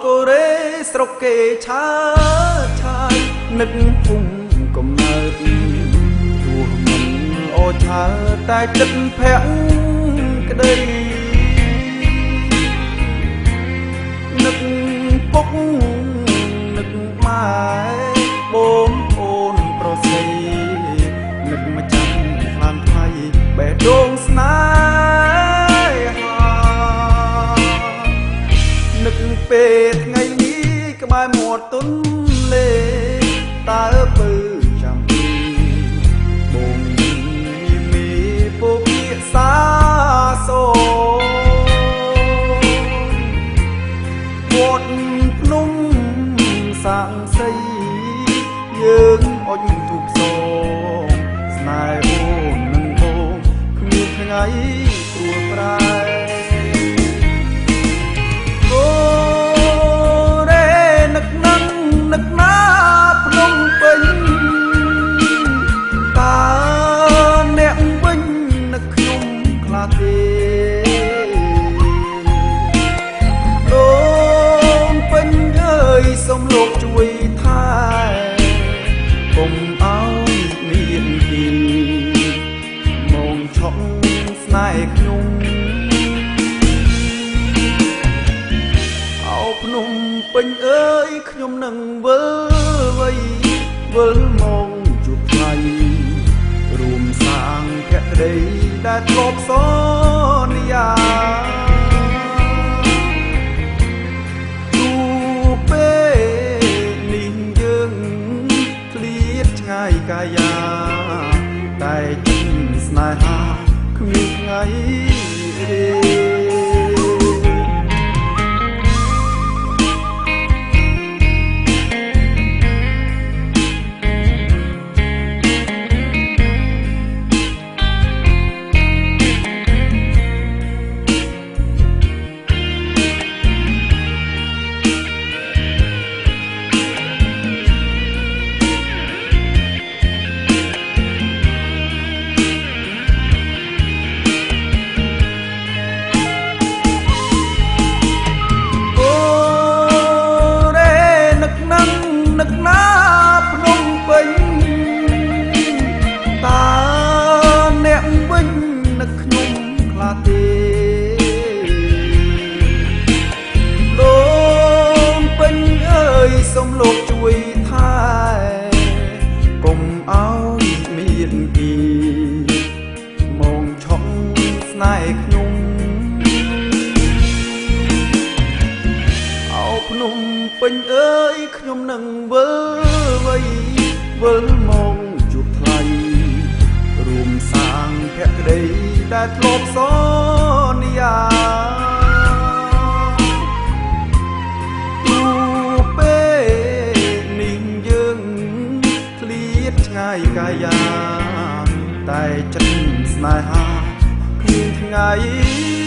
កូរ៉េស្រុកគេឆាឆាយនឹកភូមិកំណើតទោះមិនអូឆាតែទឹកភ័ក្រក្តីនឹកពុកនឹកម៉ែបងអូនប្រុសស្រីនឹកម្ចាស់ខ្លានថ្លៃបេះដូងស្នេហានឹកពេលថ្ងៃនេះក្បែរមាត់ទន្លេតើពើចាំពីបងមីពុកពិសាសូវត្តភ្នំសាំងសីយើងអុចទូកសងស្នេហ៍អូននឹងបងគ្មានថ្ងៃព្រួលប្រែកូរ៉េនឹកនឹងនឹកណាភ្នំពេញតើអ្នកវិញនឹកខ្ញុំខ្លះទេសូមលោកជួយថែកុំឲ្យមានពីមកឆក់ស្នេហ៍ខ្ញុំអោភ្នំពេញអើយខ្ញុំនឹងវិលវ័យវិលមកជួបថ្លៃរួមសាងភក្តីដែលធ្លាប់សន្យាកាយាតែចិត្តស្នេហាគ្មានថ្ងៃទេសូមលោកជួយថែកុំឲ្យមានពីមកឆក់ស្នេហ៍ខ្ញុំអោភ្នំពេញអើយខ្ញុំនឹងវិលវ័យវិលមកជួបថ្លៃរួមសាងភក្តីដែលធ្លាប់សន្យាថ្ងៃកាយាតែចិត្តស្នេហាគ្មានថ្ងៃ